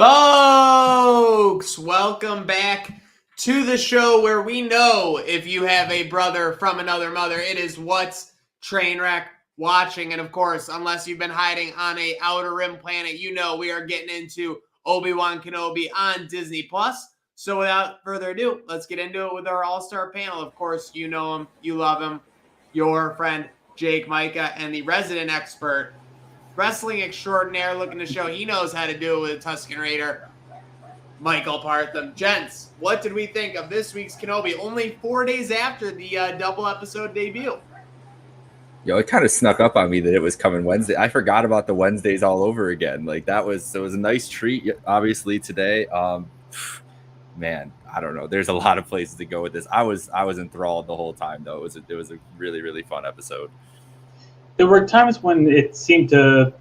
Folks, welcome back to the show where we know if you have a brother from another mother, it is what's Trainwreck watching. And of course, unless you've been hiding on a outer rim planet, you know we are getting into ObiWan Kenobi on Disney Plus. So without further ado, let's get into it with our all-star panel. Of course, you know him, you love him, your friend Jake Micah, and the resident expert, wrestling extraordinaire, looking to show he knows how to do it with a Tusken Raider, Michael Partham. Gents, what did we think of this week's Kenobi? Only 4 days after the double episode debut. Yo, it kind of snuck up on me that it was coming Wednesday. I forgot about the Wednesdays all over again. Like it was a nice treat, obviously today. Man, I don't know. There's a lot of places to go with this. I was enthralled the whole time though. It was a really, really fun episode. There were times when it seemed to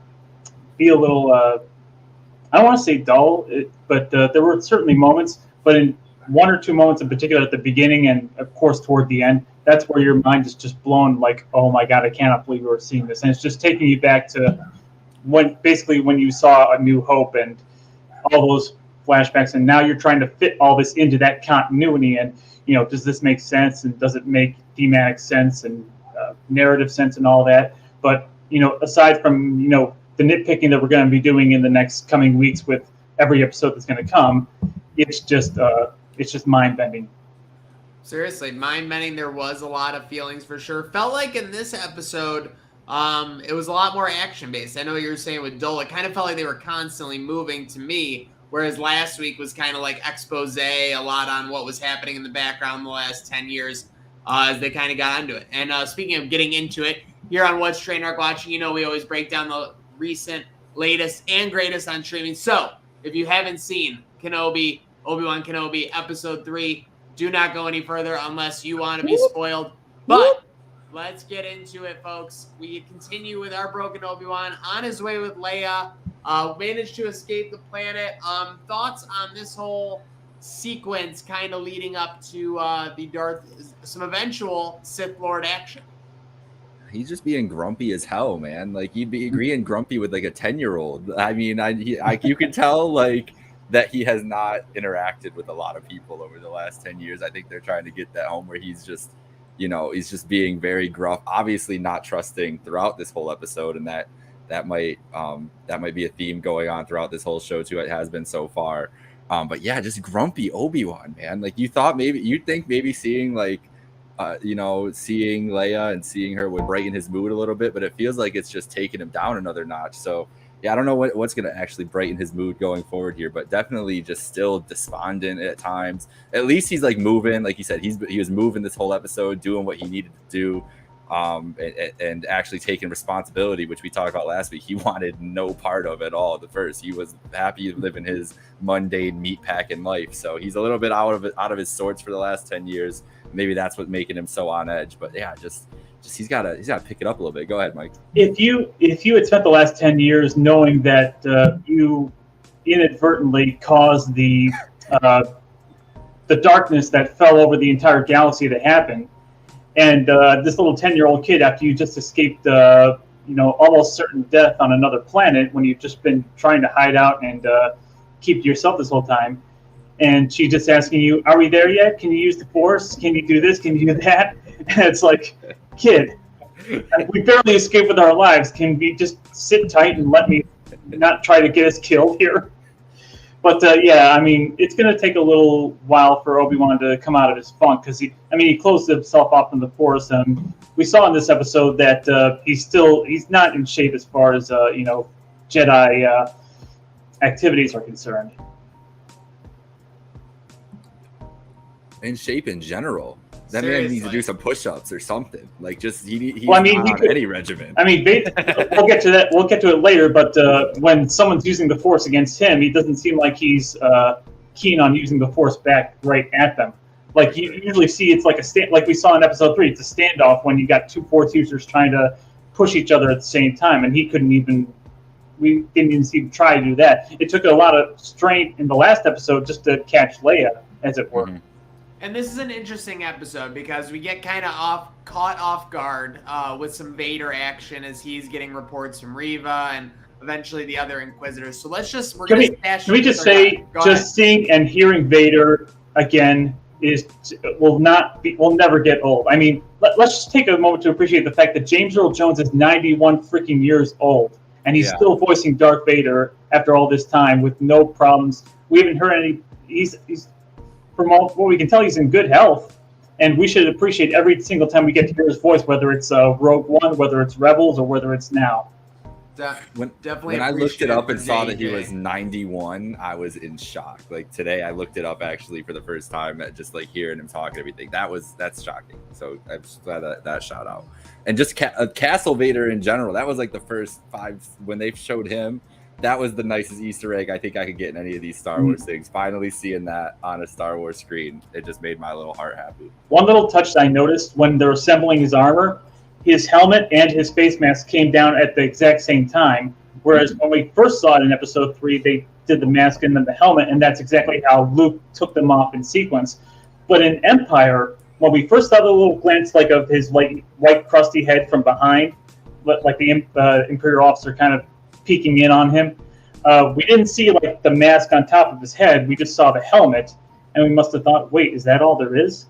be a little, I don't want to say dull, but there were certainly moments, but in one or two moments in particular at the beginning and, of course, toward the end, that's where your mind is just blown like, oh, my God, I cannot believe we're seeing this. And it's just taking you back to when you saw A New Hope and all those flashbacks, and now you're trying to fit all this into that continuity. And, does this make sense? And does it make thematic sense and narrative sense and all that? But, aside from, the nitpicking that we're going to be doing in the next coming weeks with every episode that's going to come, it's just mind-bending. Seriously, mind-bending. There was a lot of feelings for sure. Felt like in this episode, it was a lot more action-based. I know what you were saying with Dole. It kind of felt like they were constantly moving to me, whereas last week was kind of like expose, a lot on what was happening in the background the last 10 years as they kind of got onto it. And speaking of getting into it, here on What's Trainwreck Watching, we always break down the recent, latest, and greatest on streaming. So, if you haven't seen Kenobi, ObiWan Kenobi, Episode 3, do not go any further unless you want to be spoiled. But let's get into it, folks. We continue with our broken Obi-Wan on his way with Leia. Managed to escape the planet. Thoughts on this whole sequence kind of leading up to some eventual Sith Lord action? He's just being grumpy as hell, man. Like he'd be agreeing grumpy with like a 10-year-old. I mean, you can tell like that he has not interacted with a lot of people over the last 10 years. I think they're trying to get that home where he's just, he's just being very gruff, obviously not trusting throughout this whole episode. And that might be a theme going on throughout this whole show too. It has been so far. But yeah, just grumpy Obi-Wan, man. Like you'd think maybe seeing like, seeing Leia and seeing her would brighten his mood a little bit, but it feels like it's just taking him down another notch. So yeah, I don't know what's going to actually brighten his mood going forward here, but definitely just still despondent at times. At least he's like moving, like you said, he was moving this whole episode, doing what he needed to do, and actually taking responsibility, which we talked about last week. He wanted no part of it all at first. He was happy living his mundane meatpacking life. So he's a little bit out of his sorts for the last 10 years. Maybe that's what's making him so on edge. But yeah, just he's got to pick it up a little bit. Go ahead, Mike. If you had spent the last 10 years knowing that you inadvertently caused the darkness that fell over the entire galaxy to happen, and this little 10-year-old kid, after you just escaped almost certain death on another planet when you've just been trying to hide out and keep to yourself this whole time, and she's just asking you, are we there yet? Can you use the Force? Can you do this? Can you do that? And it's like, kid, we barely escaped with our lives. Can we just sit tight and let me not try to get us killed here? But yeah, I mean, it's going to take a little while for Obi-Wan to come out of his funk because he closed himself off in the Force, and we saw in this episode that he's not in shape as far as Jedi activities are concerned. In shape in general. That Seriously. man needs to do some push-ups or something. Like just he's on any regimen. I mean, we'll get to that. We'll get to it later. But when someone's using the Force against him, he doesn't seem like he's keen on using the Force back right at them. Like you usually see, it's like like we saw in Episode 3. It's a standoff when you got two Force users trying to push each other at the same time, and we didn't even see him try to do that. It took a lot of strength in the last episode just to catch Leia, as it were. Mm-hmm. And this is an interesting episode because we get kind of caught off guard with some Vader action as he's getting reports from Reva and eventually the other Inquisitors. So we're Can we just say, just seeing and hearing Vader again will never get old. I mean, let's just take a moment to appreciate the fact that James Earl Jones is 91 freaking years old, and he's still voicing Darth Vader after all this time with no problems. We haven't heard any. He's from what we can tell, he's in good health, and we should appreciate every single time we get to hear his voice, whether it's Rogue One, whether it's Rebels, or whether it's now. Definitely. When I looked it up and saw that he was 91, I was in shock. Like today, I looked it up actually for the first time, just like hearing him talk and everything. That's shocking. So I'm just glad that shout out. And just Castlevader in general, that was like the first 5 when they showed him. That was the nicest Easter egg I think I could get in any of these Star Wars things. Finally seeing that on a Star Wars screen, it just made my little heart happy. One little touch I noticed when they're assembling his armor, his helmet and his face mask came down at the exact same time. Whereas when we first saw it in Episode 3, they did the mask and then the helmet, and that's exactly how Luke took them off in sequence. But in Empire, when we first saw the little glance like of his white crusty head from behind, like the Imperial officer kind of peeking in on him, we didn't see like the mask on top of his head. We just saw the helmet, and we must have thought, wait, is that all there is?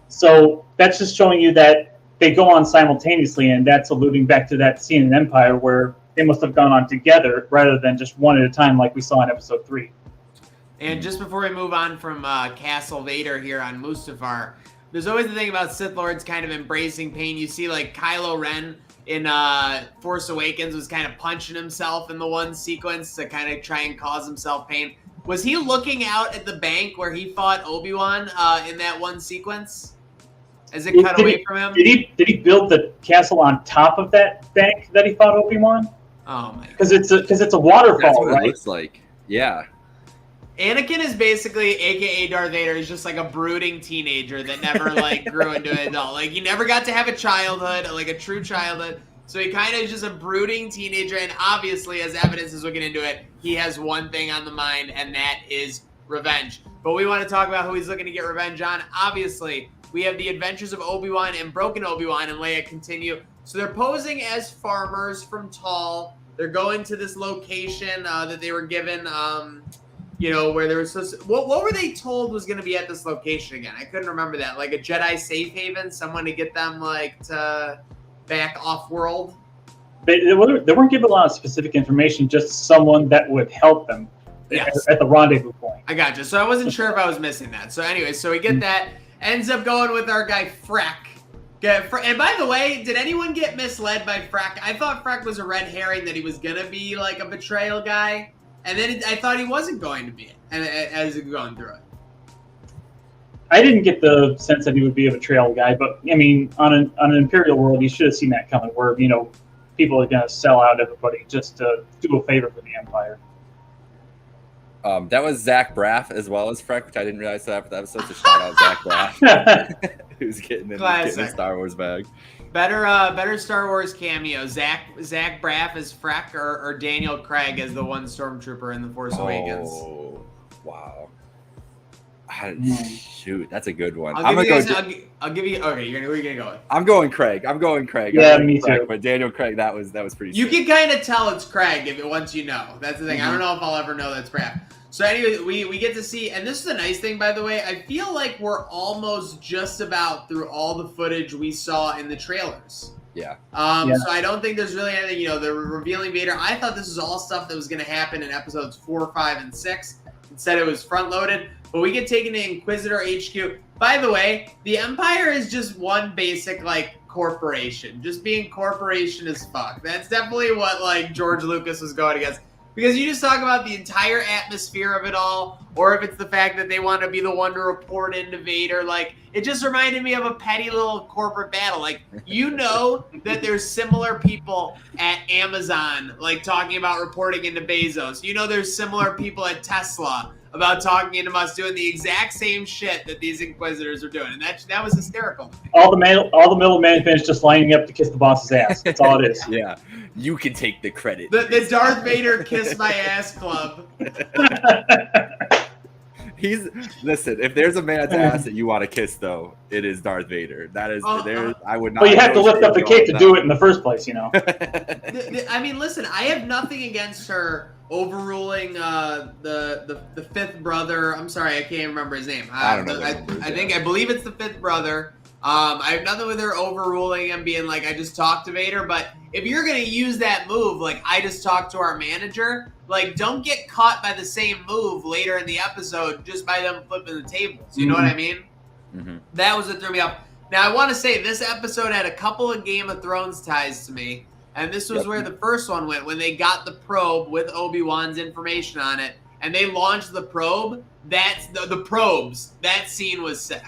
So that's just showing you that they go on simultaneously, and that's alluding back to that scene in Empire where they must have gone on together rather than just one at a time like we saw in Episode 3. And just before we move on from Castlevader here on Mustafar, there's always the thing about Sith Lords kind of embracing pain. You see like Kylo Ren in Force Awakens was kind of punching himself in the one sequence to kind of try and cause himself pain. Was he looking out at the bank where he fought Obi-Wan in that one sequence? As it cut away from him? Did he build the castle on top of that bank that he fought Obi-Wan? Oh my god! Because it's a waterfall, That's what right? it looks like. Yeah. Anakin is basically, aka Darth Vader, is just like a brooding teenager that never like grew into an adult. Like he never got to have a childhood, like a true childhood. So he kind of is just a brooding teenager, and obviously, as evidence as we get into it, he has one thing on the mind, and that is revenge. But we want to talk about who he's looking to get revenge on. Obviously, we have the adventures of Obi-Wan and Broken Obi-Wan and Leia continue. So they're posing as farmers from Tall. They're going to this location that they were given, where they were supposed to... What were they told was going to be at this location again? I couldn't remember that. Like a Jedi safe haven? Someone to get them, like, to back off-world? They weren't given a lot of specific information, just someone that would help them at the rendezvous point. I gotcha. So I wasn't sure if I was missing that. So anyway, so we get that. Ends up going with our guy, Freck. And by the way, did anyone get misled by Freck? I thought Freck was a red herring, that he was going to be like a betrayal guy. And then I thought he wasn't going to be it as it going through it. I didn't get the sense that he would be a betrayal guy, but I mean, on an Imperial world, you should have seen that coming where, people are going to sell out everybody just to do a favor for the Empire. That was Zach Braff as well as Freck, which I didn't realize that after the episode. So shout out Zach Braff, who's getting a Star Wars bag. Better Star Wars cameo. Zach Braff as Freck or Daniel Craig as the one stormtrooper in The Force Awakens. Oh, wow. Shoot, that's a good one. I'll give you. Okay, who are you gonna go with? I'm going Craig. Yeah, me too. But Daniel Craig, that was pretty. You can kind of tell it's Craig once you know. That's the thing. I don't know if I'll ever know that's Braff. So anyway, we get to see, and this is a nice thing, by the way. I feel like we're almost just about through all the footage we saw in the trailers. Yeah. So I don't think there's really anything. They're revealing Vader. I thought this was all stuff that was going to happen in episodes 4, 5, and 6. Instead, it was front loaded. But we get taken to Inquisitor HQ. By the way, the Empire is just one basic corporation, just being corporation as fuck. That's definitely what George Lucas was going against. Because you just talk about the entire atmosphere of it all, or if it's the fact that they want to be the one to report into Vader, it just reminded me of a petty little corporate battle. That there's similar people at Amazon, talking about reporting into Bezos. There's similar people at Tesla about talking into us doing the exact same shit that these Inquisitors are doing. And that was hysterical. All the middle management is just lining up to kiss the boss's ass. That's all it is. Yeah. You can take the credit. The Darth Vader kiss my ass club. Listen, if there's a man's ass that you want to kiss, though, it is Darth Vader. That is I would not. But you have to lift up the cape to do it in the first place, you know. I mean, listen, I have nothing against her overruling the fifth brother. I'm sorry, I can't remember his name. I don't know. I believe it's the fifth brother. I have nothing with her overruling him, being like, I just talked to Vader. But if you're gonna use that move, like I just talked to our manager, like don't get caught by the same move later in the episode just by them flipping the tables. You know what I mean? Mm-hmm. That was what threw me off. Now I want to say this episode had a couple of Game of Thrones ties to me. And this was where the first one went, when they got the probe with Obi-Wan's information on it, and they launched the probe. That's the probes. That scene was sick.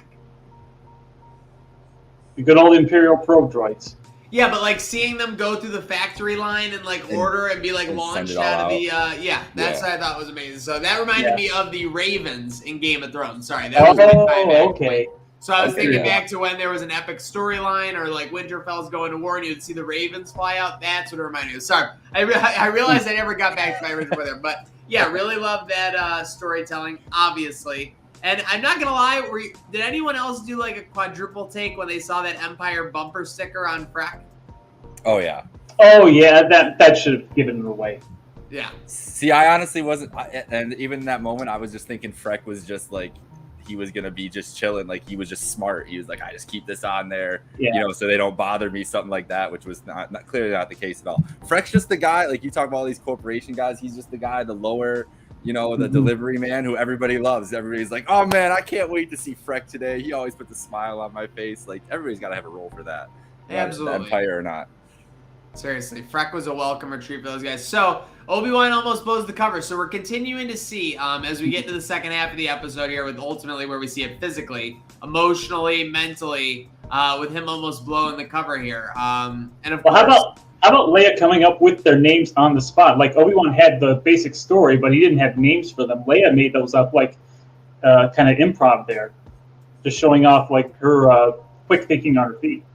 The good old Imperial probe droids. Yeah, but like seeing them go through the factory line and like order and be like launched out of the that's what I thought was amazing. So that reminded me of the Ravens in Game of Thrones. Sorry, that was okay. So I was thinking back to when there was an epic storyline, or like Winterfell's going to war and you'd see the Ravens fly out. That's what it reminded me of. Sorry, I realized I never got back to my original there, but yeah, really love that storytelling, obviously. And I'm not gonna lie, did anyone else do like a quadruple take when they saw that Empire bumper sticker on Freck? Oh yeah. Oh yeah, that should have given it away. Yeah. See, I honestly wasn't, and even in that moment, I was just thinking Freck was just like, he was gonna be just chilling, like he was just smart. He was like, I just keep this on there, so they don't bother me, something like that, which was not clearly not the case at all. Freck's just the guy, like you talk about all these corporation guys, he's just the guy, the lower, the delivery man who everybody loves. Everybody's like, oh man, I can't wait to see Freck today. He always puts a smile on my face. Like everybody's got to have a role for that. Absolutely. Empire or not. Seriously, Freck was a welcome retreat for those guys. So Obi-Wan almost blows the cover. So we're continuing to see as we get to the second half of the episode here, with ultimately where we see it physically, emotionally, mentally, with him almost blowing the cover here. And of course, how about Leia coming up with their names on the spot? Like Obi-Wan had the basic story, but he didn't have names for them. Leia made those up like kind of improv there, just showing off like her quick thinking on her feet.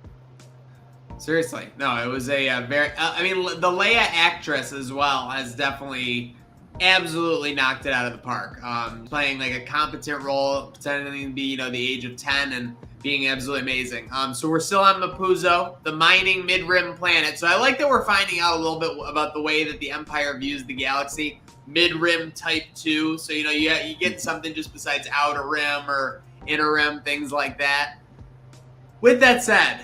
Seriously, no, it was a very. I mean, the Leia actress as well has definitely, absolutely knocked it out of the park. Playing like a competent role, pretending to be the age of 10 and being absolutely amazing. So we're still on Mapuzo, the mining mid-rim planet. So I like that we're finding out a little bit about the way that the Empire views the galaxy, mid-rim type 2. So you get something just besides outer rim or inner rim, things like that. With that said,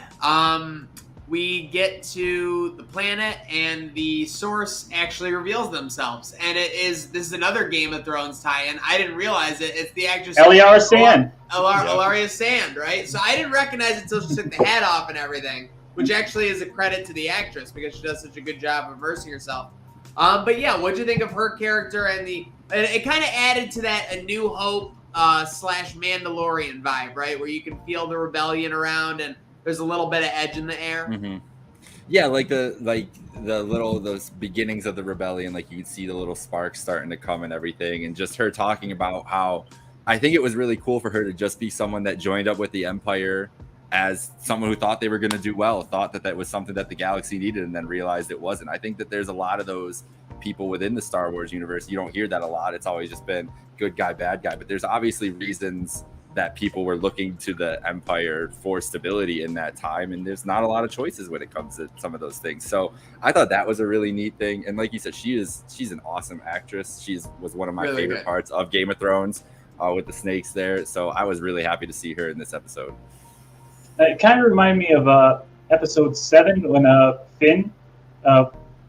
we get to the planet and the source actually reveals themselves. And this is another Game of Thrones tie-in. I didn't realize it. It's the actress Ellaria Sand. Ellaria Sand, right? So I didn't recognize it until she took the hat off and everything, which actually is a credit to the actress because she does such a good job of versing herself. But yeah, what'd you think of her character and it kind of added to that A New Hope / Mandalorian vibe, right? Where you can feel the rebellion around and there's a little bit of edge in the air. Mm-hmm. Yeah, like those beginnings of the rebellion, like you could see the little sparks starting to come and everything, and just her talking about how I think it was really cool for her to just be someone that joined up with the Empire as someone who thought they were going to do well, thought that was something that the galaxy needed, and then realized it wasn't. I think that there's a lot of those people within the Star Wars universe. You don't hear that a lot. It's always just been good guy, bad guy, but there's obviously reasons that people were looking to the Empire for stability in that time, and there's not a lot of choices when it comes to some of those things. So I thought that was a really neat thing, and like you said, she's an awesome actress. Was one of my favorite parts of Game of Thrones, with the snakes there. So I was really happy to see her in this episode. It kind of reminded me of episode 7 when Finn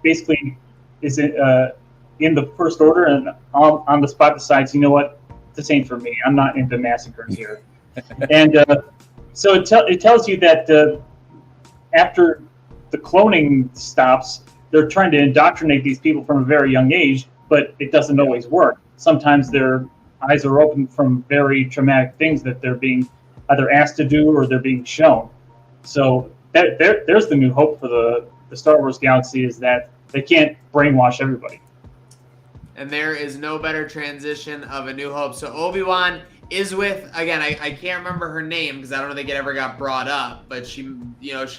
basically is in the First Order and on the spot decides, you know what, this ain't for me. I'm not into massacres here. And so it tells you that after the cloning stops, they're trying to indoctrinate these people from a very young age, but it doesn't always work. Sometimes their eyes are open from very traumatic things that they're being either asked to do or they're being shown. So there's the new hope for the Star Wars galaxy, is that they can't brainwash everybody. And there is no better transition of A New Hope. So Obi-Wan is with, again, I can't remember her name because I don't think it ever got brought up, but she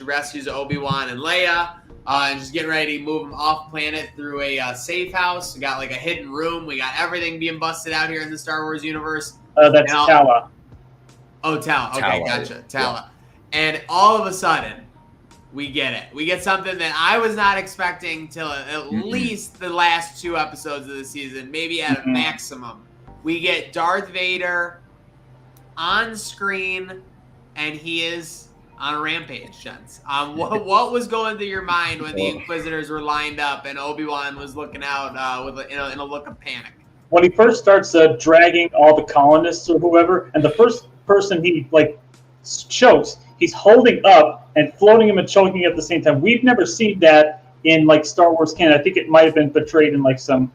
rescues Obi-Wan and Leia, and just getting ready to move them off planet through a safe house. We got like a hidden room. We got everything being busted out here in the Star Wars universe. That's Tala. Oh, Tala. Okay, Tala. gotcha. Tala. Yeah. And all of a sudden, we get it. We get something that I was not expecting till at least the last 2 episodes of the season, maybe at a maximum. We get Darth Vader on screen, and he is on a rampage, gents. What was going through your mind when the Inquisitors were lined up and Obi-Wan was looking out in a look of panic? When he first starts dragging all the colonists or whoever, and the first person he chokes, he's holding up and floating him and choking at the same time. We've never seen that in Star Wars canon. I think it might have been portrayed in some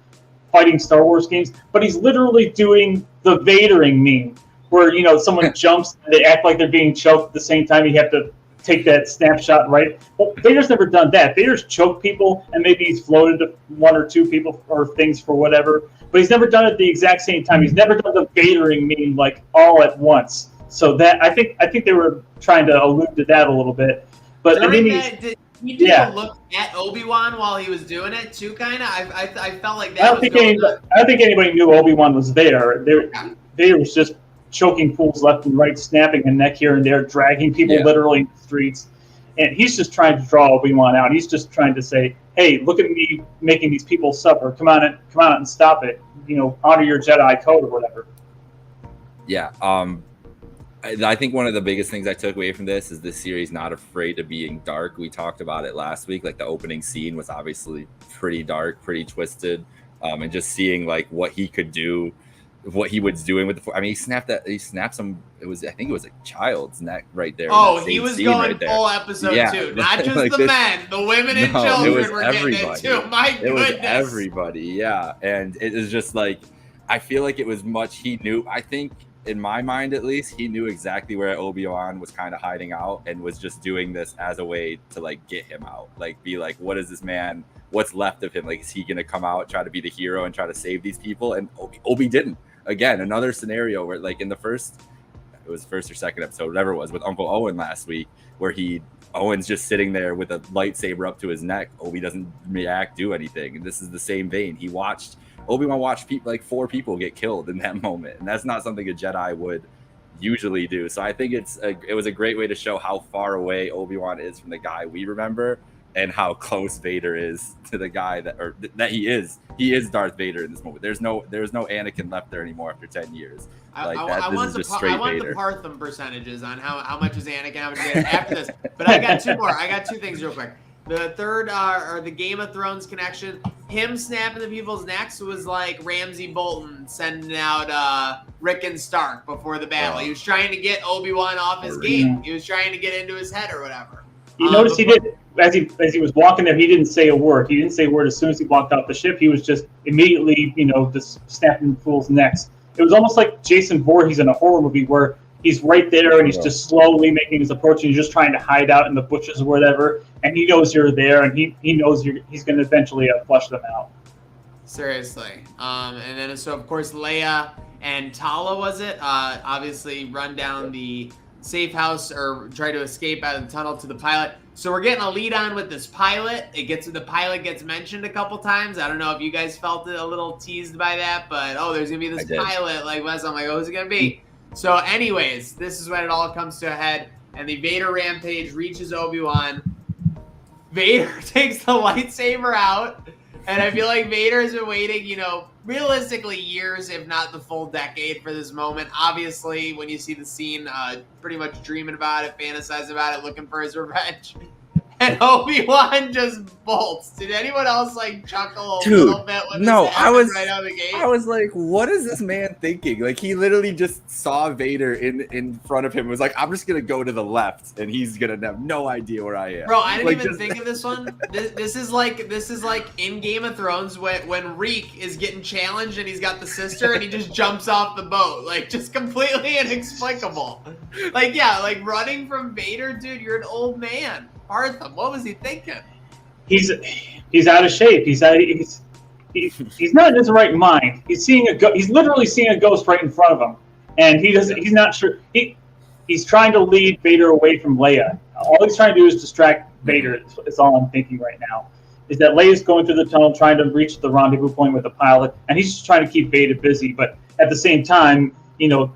fighting Star Wars games, but he's literally doing the Vadering meme, where someone jumps and they act like they're being choked at the same time. You have to take that snapshot, right? Well, Vader's never done that. Vader's choked people, and maybe he's floated to 1 or 2 people or things for whatever, but he's never done it at the exact same time. He's never done the Vadering meme all at once. So that I think they were trying to allude to that a little bit. But did you take a look at Obi-Wan while he was doing it too? Kind of. I felt like that. I don't think anybody knew Obi-Wan was there. Vader was just choking fools left and right, snapping a neck here and there, dragging people literally in the streets. And he's just trying to draw Obi-Wan out. He's just trying to say, hey, look at me making these people suffer. Come out and stop it. Honor your Jedi code or whatever. Yeah. I think one of the biggest things I took away from this is this series not afraid of being dark. We talked about it last week. The opening scene was obviously pretty dark, pretty twisted. And just seeing what he could do, what he was doing with he snapped some, I think it was a child's neck right there. Oh, he was going full episode 2. Not just the men, the women and children were getting it too. My goodness. It was everybody, yeah. And it was just I feel like it was much, he knew, I think, in my mind at least, he knew exactly where Obi-Wan was kind of hiding out and was just doing this as a way to get him out. Be what is this man, what's left of him? Is he gonna come out, try to be the hero and try to save these people? And Obi didn't. Again, another scenario where in the first or second episode, whatever it was, with Uncle Owen last week, where Owen's just sitting there with a lightsaber up to his neck. Obi doesn't react, do anything. And this is the same vein. Obi-Wan watched 4 people get killed in that moment, and that's not something a Jedi would usually do. So I think it was a great way to show how far away Obi-Wan is from the guy we remember, and how close Vader is to the guy that he is. He is Darth Vader in this moment. There's no Anakin left there anymore after 10 years. I want the Partham percentages on how much is Anakin, how much is Vader after this. But I got 2 more. I got 2 things real quick. The third are the Game of Thrones connection. Him snapping the people's necks was like Ramsay Bolton sending out Rick and Stark before the battle. He was trying to get Obi-Wan off his game. He was trying to get into his head or whatever. You notice he did, as he was walking there, he didn't say a word. He didn't say a word as soon as he walked out the ship. He was just immediately, just snapping fools' necks. It was almost like Jason Voorhees in a horror movie where he's right there and he's just slowly making his approach, and he's just trying to hide out in the bushes or whatever. And he knows you're there, and he knows he's going to eventually flush them out. Seriously. And then, so of course, Leia and Tala, was it? Obviously run down the safe house or try to escape out of the tunnel to the pilot. So we're getting a lead on with this pilot. The pilot gets mentioned a couple times. I don't know if you guys felt it a little teased by that, but there's gonna be this pilot. I'm like, who's it gonna be? So anyways, this is when it all comes to a head, and the Vader rampage reaches Obi-Wan. Vader takes the lightsaber out, and I feel like Vader has been waiting, realistically years, if not the full decade, for this moment. Obviously, when you see the scene, pretty much dreaming about it, fantasizing about it, looking for his revenge. And Obi-Wan just bolts. Did anyone else chuckle a little bit when this happened right out of the gate? I was like, what is this man thinking? He literally just saw Vader in front of him and was like, I'm just gonna go to the left, and he's gonna have no idea where I am. Bro, I didn't even think of this one. This is like in Game of Thrones when Reek is getting challenged and he's got the sister and he just jumps off the boat. Just completely inexplicable. Running from Vader, dude, you're an old man. Partham, what was he thinking? He's out of shape. He's not in his right mind. He's literally seeing a ghost right in front of him, and he's not sure. He's trying to lead Vader away from Leia. All he's trying to do is distract Vader. Is all I'm thinking right now. Is that Leia's going through the tunnel trying to reach the rendezvous point with the pilot, and he's just trying to keep Vader busy. But at the same time,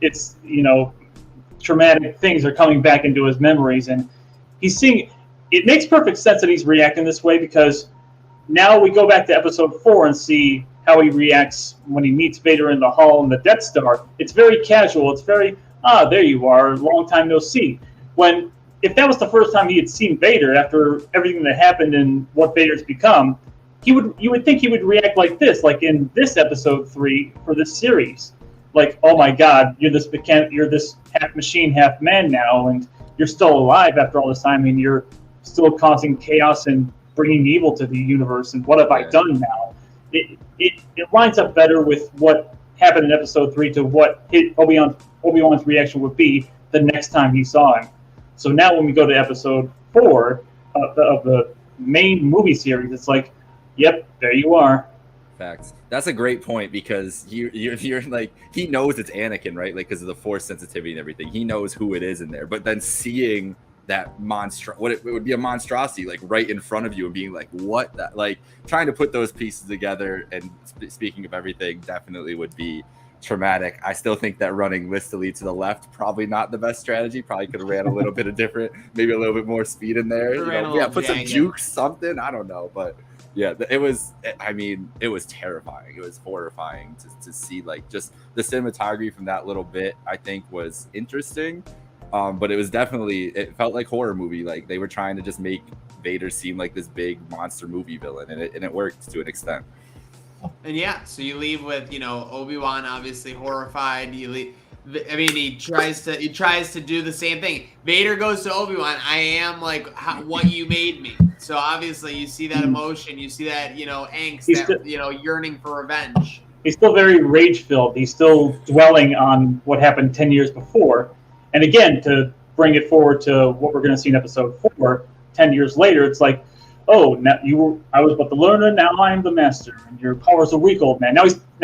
it's traumatic things are coming back into his memories, and he's seeing. It makes perfect sense that he's reacting this way, because now we go back to episode 4 and see how he reacts when he meets Vader in the hall in the Death Star. It's very casual. It's very, there you are, long time no see. When, if that was the first time he had seen Vader after everything that happened and what Vader's become, you would think he would react like this, like in this episode 3 for this series. Like, oh my God, you're this half machine, half man now, and you're still alive after all this time, and you're still causing chaos and bringing evil to the universe, and what have I done now? It lines up better with what happened in episode 3 to what Obi-Wan's reaction would be the next time he saw him. So now when we go to episode 4 of the main movie series, it's like, yep, there you are. Facts. That's a great point, because you're like, he knows it's Anakin, right? Like, because of the Force sensitivity and everything. He knows who it is in there. But then seeing that it would be a monstrosity, like right in front of you, and being like, what? That, like, trying to put those pieces together. And speaking of everything, definitely would be traumatic. I still think that running listily to the left, probably not the best strategy. Probably could have ran a little bit of different, maybe a little bit more speed in there. Put some jukes, something. I don't know, but. Yeah, it was terrifying. It was horrifying to see, like, just the cinematography from that little bit, I think, was interesting. But it felt like horror movie. Like, they were trying to just make Vader seem like this big monster movie villain, and it worked to an extent. And yeah, so you leave with, Obi-Wan obviously horrified. He tries to do the same thing. Vader goes to Obi-Wan, I am like what you made me. So obviously you see that emotion, you see that, angst, yearning for revenge. He's still very rage-filled. He's still dwelling on what happened 10 years before. And again, to bring it forward to what we're going to see in episode 4, 10 years later, it's like, oh, now I was but the learner, now I am the master, and your powers are weak, old man. Now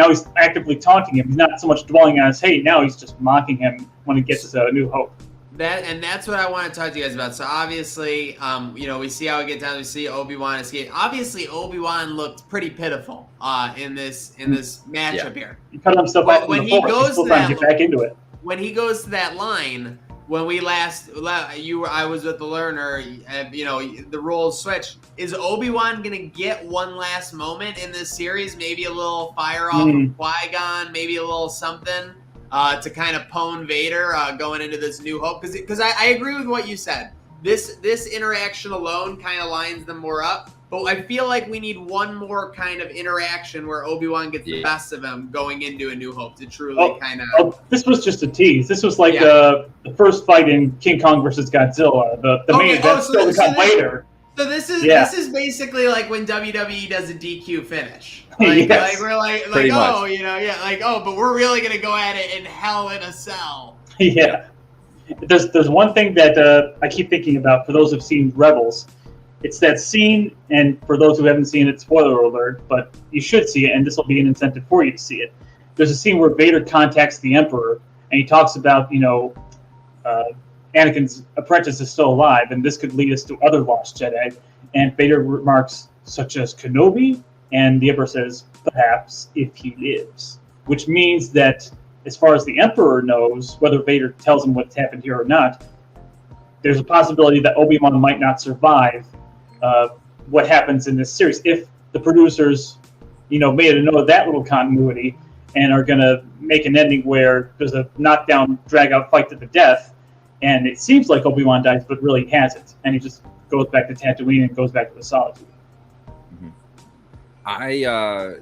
he's actively taunting him. He's not so much dwelling on his hate. Now he's just mocking him when he gets to New Hope. That's what I want to talk to you guys about. So obviously, we see how it gets down. We see Obi-Wan escape. Obviously, Obi-Wan looked pretty pitiful in this matchup here. He cut himself off when he goes to that, get back into it. When he goes to that line, when we I was with the learner, the roles switched. Is Obi-Wan gonna get one last moment in this series? Maybe a little fire off of Qui-Gon, maybe a little something. To kind of pwn Vader going into this New Hope, because I agree with what you said. This interaction alone kind of lines them more up, but I feel like we need one more kind of interaction where Obi-Wan gets the best of him going into a New Hope to truly kind of. Oh, this was just a tease. This was like the first fight in King Kong versus Godzilla. The main event still to come later. So this is basically like when WWE does a DQ finish. Like, yes. like we're like but we're really gonna go at it in Hell in a Cell. Yeah. There's one thing that I keep thinking about for those who've seen Rebels. It's that scene, and for those who haven't seen it, spoiler alert, but you should see it, and this will be an incentive for you to see it. There's a scene where Vader contacts the Emperor, and he talks about, Anakin's apprentice is still alive, and this could lead us to other lost Jedi. And Vader remarks, such as Kenobi, and the Emperor says, perhaps if he lives. Which means that, as far as the Emperor knows, whether Vader tells him what's happened here or not, there's a possibility that Obi-Wan might not survive what happens in this series. If the producers, made a note of that little continuity and are going to make an ending where there's a knockdown, drag-out fight to the death, and it seems like Obi-Wan dies, but really he hasn't, and he just goes back to Tatooine and goes back to the solitude. Can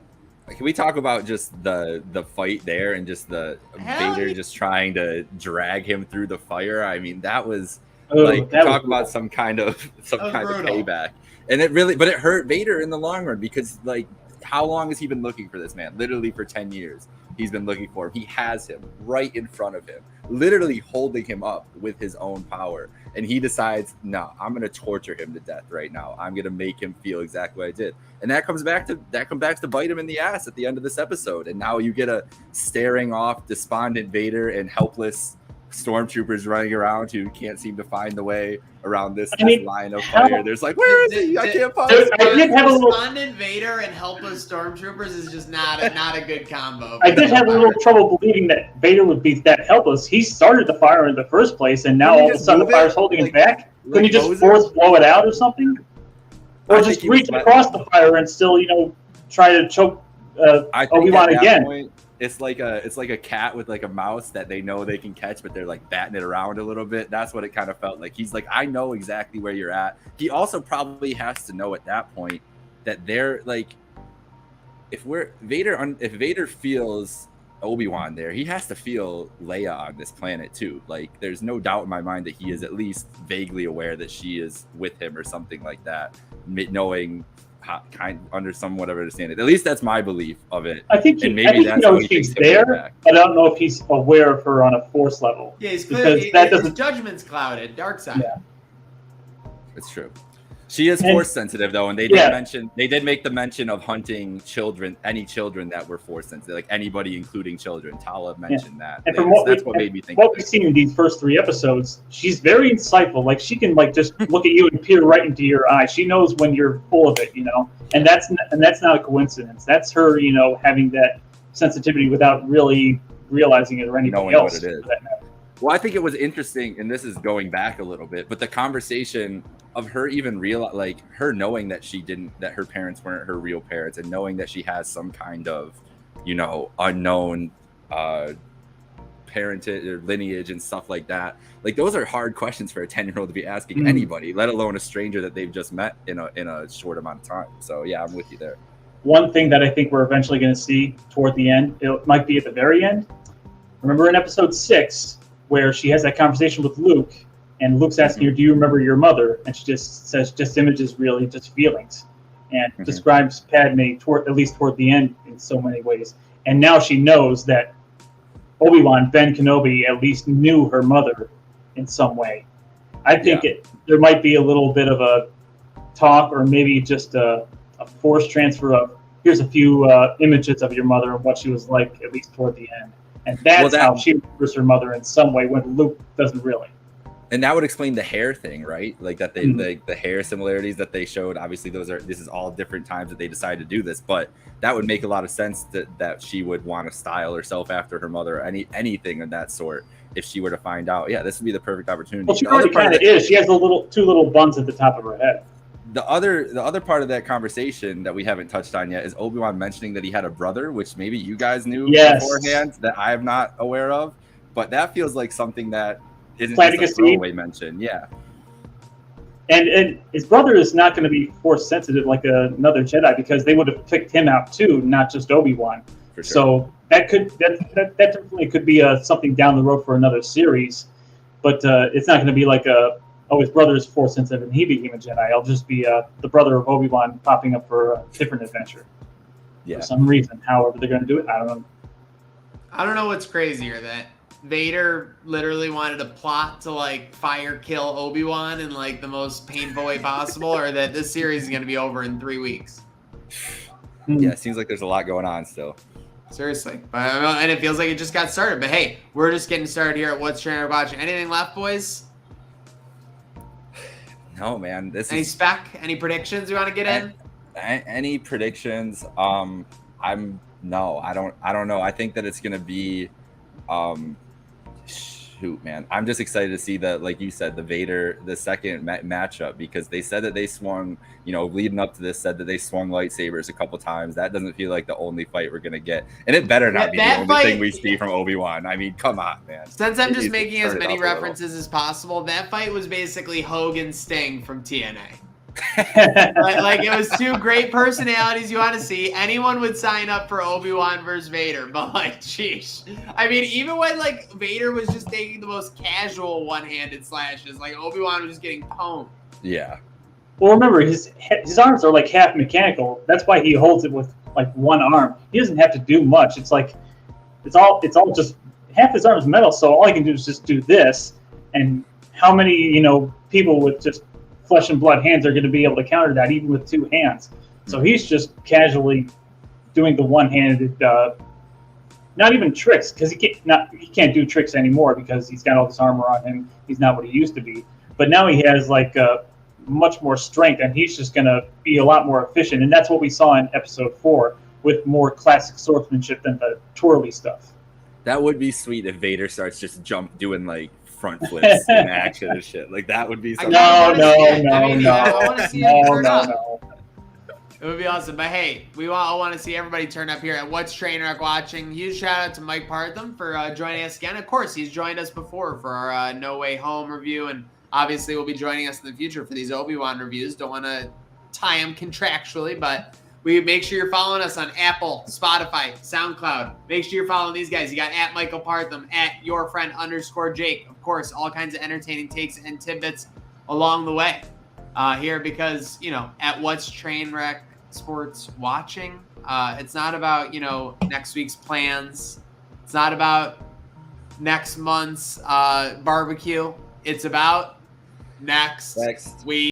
we talk about just the fight there and just the Vader just trying to drag him through the fire? I mean, that was about some kind of payback, and it hurt Vader in the long run, because like, how long has he been looking for this man? Literally for 10 years. He's been looking for him. He has him right in front of him, literally holding him up with his own power. And he decides, no, I'm going to torture him to death right now. I'm going to make him feel exactly what I did. And that comes back to bite him in the ass at the end of this episode. And now you get a staring off, despondent Vader and helpless stormtroopers running around who can't seem to find the way around this line of how- fire. There's like, where is he? I can't find Dude, him. I did have a little- Respondent Vader and helpless stormtroopers is just not a good combo. I did have a little trouble believing that Vader would be that helpless. He started the fire in the first place, and now Couldn't he all of a just sudden the move it? fire's holding him Like- back. Couldn't he just Moses? force blow it out or something? Or I just think he was reach let- across the fire and still, try to choke I think Obi-Wan at that again. point, it's like a cat with like a mouse that they know they can catch, but they're like batting it around a little bit. That's what it kind of felt like. He's like, I know exactly where you're at. He also probably has to know at that point that they're like, if Vader feels Obi-Wan there, he has to feel Leia on this planet too. Like, there's no doubt in my mind that he is at least vaguely aware that she is with him or something like that, knowing under somewhat of understanding. At least that's my belief of it. I think And he maybe that's how knows he she's thinks he'll go there, back. but I don't know if he's aware of her on a force level. Yeah, he's Because clearly that his doesn't- judgment's clouded. Dark side. Yeah. It's true. She is And- force sensitive though, and they did make the mention of hunting children, any children that were force sensitive, like anybody, including children. Tala mentioned that. And from what That's what made me think. What of we've it. seen in these first 3 episodes, she's very insightful. Like, she can just look at you and peer right into your eye. She knows when you're full of it, and that's not a coincidence. That's her, having that sensitivity without really realizing it or anybody Knowing else. what it is. for that matter. Well, I think it was interesting, and this is going back a little bit, but the conversation of her even her knowing that that her parents weren't her real parents, and knowing that she has some kind of, unknown parentage or lineage and stuff like that. Like, those are hard questions for a 10-year-old to be asking anybody, let alone a stranger that they've just met in a short amount of time. So yeah, I'm with you there. One thing that I think we're eventually going to see toward the end, it might be at the very end. Remember in episode 6, where she has that conversation with Luke, and Luke's asking her, do you remember your mother? And she just says, just images, really, just feelings. And describes Padme, at least toward the end, in so many ways. And now she knows that ObiWan, Ben Kenobi, at least knew her mother in some way. I think there might be a little bit of a talk, or maybe just a force transfer of, here's a few images of your mother and what she was like, at least toward the end. And that's how she remembers her mother in some way, when Luke doesn't really. And that would explain the hair thing, right? Like, that they the hair similarities that they showed. Obviously, this is all different times that they decided to do this, but that would make a lot of sense that she would want to style herself after her mother, or anything of that sort, if she were to find out. Yeah, this would be the perfect opportunity. Well, she already kind of is. She has two little buns at the top of her head. The other part of that conversation that we haven't touched on yet is Obi-Wan mentioning that he had a brother, which maybe you guys knew beforehand, that I am not aware of. But that feels like something that isn't just a throwaway mention. Yeah. And his brother is not going to be force sensitive like another Jedi, because they would have picked him out too, not just Obi-Wan. For sure. So that definitely could be something down the road for another series, but it's not going to be like his brother is force sensitive and he became a Jedi. It'll just be the brother of Obi-Wan popping up for a different adventure. Yeah. For some reason, however they're going to do it, I don't know. I don't know what's crazier, that Vader literally wanted to plot to fire kill Obi-Wan in the most painful way possible, or that this series is going to be over in 3 weeks. Yeah, it seems like there's a lot going on still. Seriously. And it feels like it just got started. But hey, we're just getting started here at What's Training WaTching. Anything left, boys? No, man. Any spec? Any predictions you want to get in? Any predictions? I don't know. I think that it's gonna be shoot, man. I'm just excited to see like you said, the second matchup, because they said that they swung, leading up to this, said that they swung lightsabers a couple times. That doesn't feel like the only fight we're gonna get, and it better not be the only thing we see from Obi-Wan. I mean, come on, man. Since I'm just making as many references as possible, that fight was basically Hogan Sting from TNA. It was two great personalities you want to see. Anyone would sign up for Obi-Wan versus Vader, but sheesh. I mean, even when Vader was just taking the most casual one-handed slashes, Obi-Wan was just getting pwned. Yeah. Well, remember, his arms are half mechanical. That's why he holds it with one arm. He doesn't have to do much. It's all just half his arm is metal, so all he can do is just do this. And how many people with just flesh and blood hands are going to be able to counter that, even with two hands? So he's just casually doing the one-handed not even tricks, because he can't do tricks anymore because he's got all this armor on him. He's not what he used to be. But now he has like much more strength, and he's just going to be a lot more efficient. And that's what we saw in episode 4 with more classic swordsmanship than the twirly stuff. That would be sweet if Vader starts just doing like front flips in action and shit. Like that would be something. No. I want to see it turn up. No. It would be awesome. But hey, I want to see everybody turn up here at What's Trainwreck Watching. Huge shout out to Mike Partham for joining us again. Of course, he's joined us before for our No Way Home review, and obviously will be joining us in the future for these Obi-Wan reviews. Don't want to tie him contractually, but we make sure you're following us on Apple, Spotify, SoundCloud. Make sure you're following these guys. You got at Michael Partham, at yourfriend_Jake. Of course, all kinds of entertaining takes and tidbits along the way here because, at What's Trainwreck Sports Watching, it's not about, next week's plans. It's not about next month's barbecue. It's about next week.